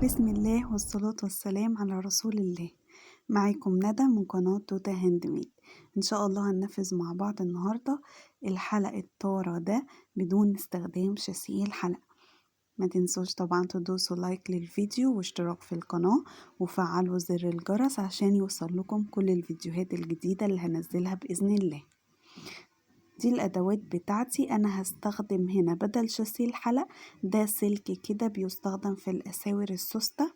بسم الله والصلاة والسلام على رسول الله. معاكم ندى من قناة توتا هاند ميد. ان شاء الله هننفذ مع بعض النهاردة الحلقة الطارة ده بدون استخدام شاسيه الحلقة. ما تنسوش طبعا تدوسوا لايك للفيديو واشتراك في القناة وفعلوا زر الجرس عشان يوصل لكم كل الفيديوهات الجديدة اللي هنزلها بإذن الله. دي الأدوات بتاعتي. أنا هستخدم هنا بدل شاسيه الحلق ده سلك كده بيستخدم في الأساور السوستة،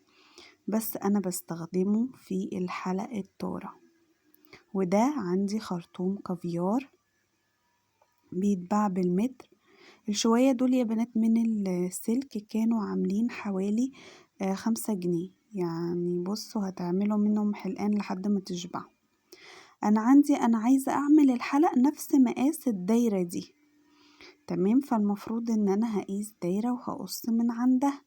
بس أنا بستخدمه في الحلق الطارة. وده عندي خرطوم كافيار بيتباع بالمتر. الشوية دول يا بنات من السلك كانوا عاملين حوالي 5 جنيه، يعني بصوا هتعملوا منهم حلقان لحد ما تشبعوا. أنا عايزة أعمل الحلق نفس مقاس الدايرة دي، تمام؟ فالمفروض ان انا هقيس دايرة وهقص من عندها،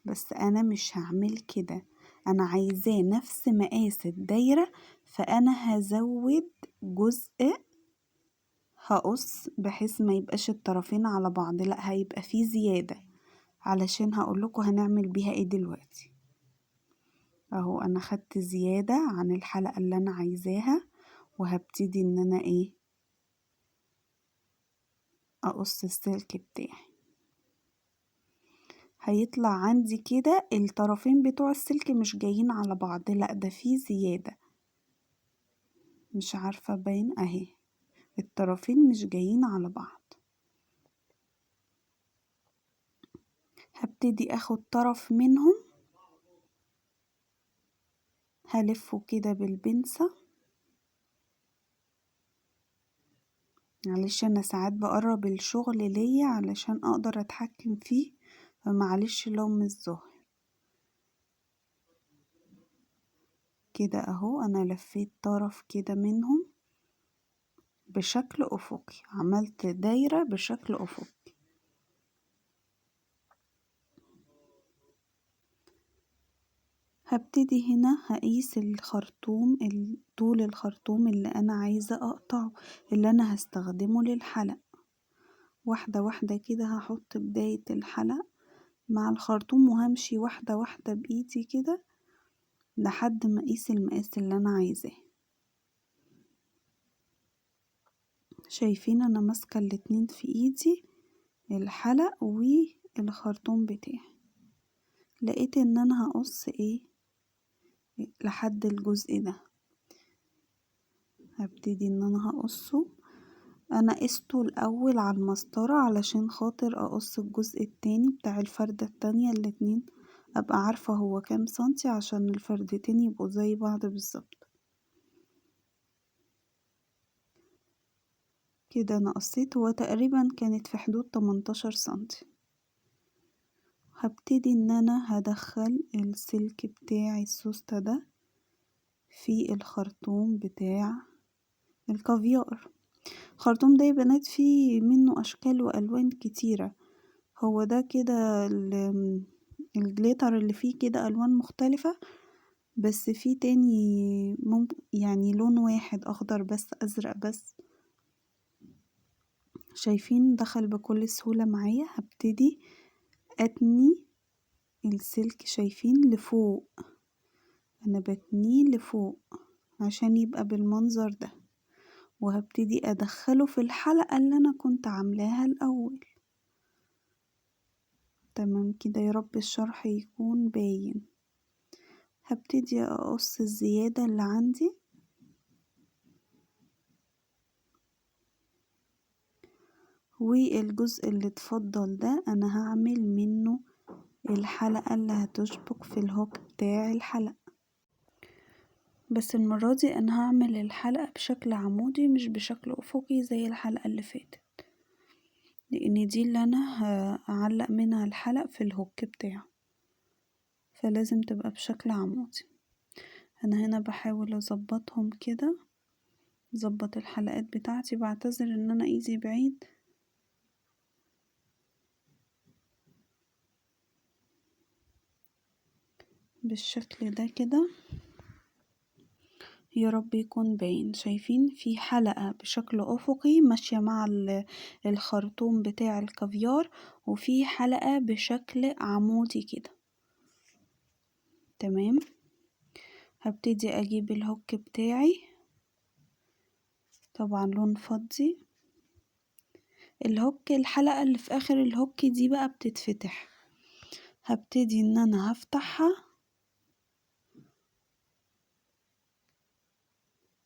بس انا مش هعمل كده. انا عايزاه نفس مقاس الدايرة، فانا هزود جزء هقص بحيث ما يبقاش الطرفين على بعض، لا هيبقى فيه زيادة، علشان هقولكوا هنعمل بيها ايه دلوقتي. اهو انا خدت زيادة عن الحلقة اللي انا عايزاها، وهبتدي ان انا اقص السلك بتاعي. هيطلع عندي كده الطرفين بتوع السلك مش جايين على بعض، لا ده فيه زيادة، مش عارفة باين اهي، الطرفين مش جايين على بعض. هبتدي اخد طرف منهم هلفه كده بالبنسة، علشان انا ساعات بقرب الشغل ليا علشان اقدر اتحكم فيه، فمعلش لوم الظهر كده. اهو انا لفيت طرف كده منهم بشكل افقي، عملت دايرة بشكل افقي. هبتدي هنا هقيس الخرطوم، طول الخرطوم اللي انا عايزة اقطعه، اللي انا هستخدمه للحلق. واحدة واحدة كده هحط بداية الحلق مع الخرطوم، وهمشي واحدة واحدة بايدي كده لحد ما اقيس المقاس اللي انا عايزاه. شايفين انا ماسكة الاتنين في ايدي، الحلق والخرطوم بتاعي. لقيت ان انا هقص لحد الجزء ده، هبتدي ان انا هقصه. انا قسته الاول على المسطرة علشان خاطر اقص الجزء التاني بتاع الفردة التانية، الاتنين ابقى عارفة هو كام سنتي عشان الفردتين يبقوا زي بعض بالظبط. كده انا قصيت، هو تقريبا كانت في حدود 18 سنتي. هبتدي ان انا هدخل السلك بتاع السوستة ده في الخرطوم بتاع الكافيار. الخرطوم ده يا بنات فيه منه اشكال والوان كتيرة، هو ده كده الجليتر اللي فيه كده الوان مختلفة، بس فيه تاني ممكن يعني لون واحد اخضر بس، ازرق بس. شايفين دخل بكل سهولة معايا. هبتدي اتني السلك، شايفين لفوق، انا بتنيه لفوق عشان يبقى بالمنظر ده، وهبتدي ادخله في الحلقة اللي انا كنت عاملاها الاول. تمام كده، يا رب الشرح يكون باين. هبتدي اقص الزيادة اللي عندي، والجزء اللي اتفضل ده انا هعمل منه الحلقة اللي هتشبك في الهوك بتاع الحلقة. بس المرة دي انا هعمل الحلقة بشكل عمودي مش بشكل افقي زي الحلقة اللي فاتت، لان دي اللي انا هعلق منها الحلق في الهوك بتاعه، فلازم تبقى بشكل عمودي. انا هنا بحاول اظبطهم كده، اظبط الحلقات بتاعتي. بعتذر ان انا ايدي بعيد، بالشكل ده كده، يا رب يكون باين. شايفين في حلقة بشكل افقي ماشية مع الخرطوم بتاع الكافيار، وفي حلقة بشكل عمودي كده. تمام. هبتدي اجيب الهوك بتاعي، طبعا لون فضي. الهوك الحلقة اللي في اخر الهوك دي بقى بتتفتح، هبتدي ان انا هفتحها.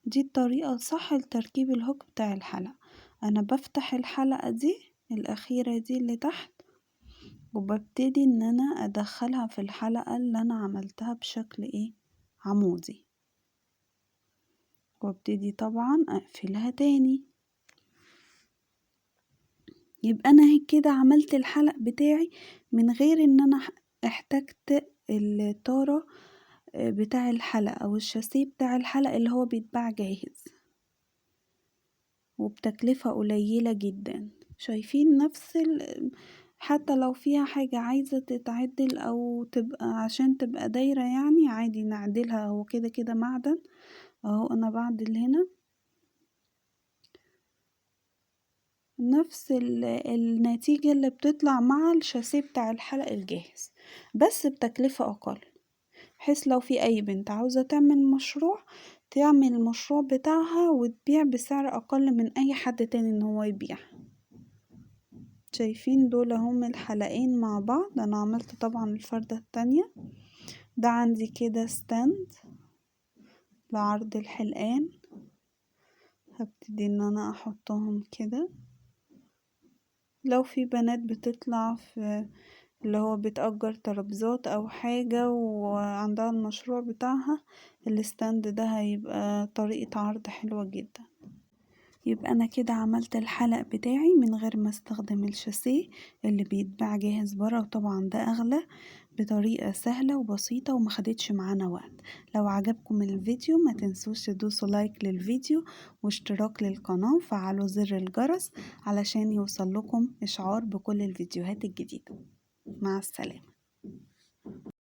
دي الطريقة الصح لتركيب الهوك بتاع الحلقة. انا بفتح الحلقة دي الاخيرة دي اللي تحت، وببتدي ان انا ادخلها في الحلقة اللي انا عملتها بشكل عمودي، وابتدي طبعا اقفلها تاني. يبقى انا هيك كده عملت الحلق بتاعي من غير ان انا احتجت الطارة بتاع الحلق او الشاسيه بتاع الحلق اللي هو بيتباع جاهز، وبتكلفة قليلة جدا. شايفين نفس حتى لو فيها حاجة عايزة تتعدل او تبقى عشان تبقى دايرة يعني عادي نعدلها، هو كده كده معدن اهو. انا بعدل هنا نفس النتيجة اللي بتطلع مع الشاسيه بتاع الحلق الجاهز، بس بتكلفة اقل، بحيث لو في اي بنت عاوزة تعمل مشروع تعمل المشروع بتاعها وتبيع بسعر اقل من اي حد تاني ان هو يبيع. شايفين دول هم الحلقين مع بعض. انا عملت طبعا الفردة التانية. ده عندي كده ستاند لعرض الحلقان، هبتدي ان انا احطهم كده. لو في بنات بتطلع في اللي هو بتأجر ترابيزات او حاجة وعندها المشروع بتاعها، الستاند ده هيبقى طريقة عرض حلوة جدا. يبقى انا كده عملت الحلق بتاعي من غير ما استخدم الشاسيه اللي بيتباع جاهز برا، وطبعا ده اغلى، بطريقة سهلة وبسيطة ومخدتش معانا وقت. لو عجبكم الفيديو ما تنسوش تدوسوا لايك للفيديو واشتراك للقناة وفعلوا زر الجرس علشان يوصل لكم اشعار بكل الفيديوهات الجديدة. مع السلامة.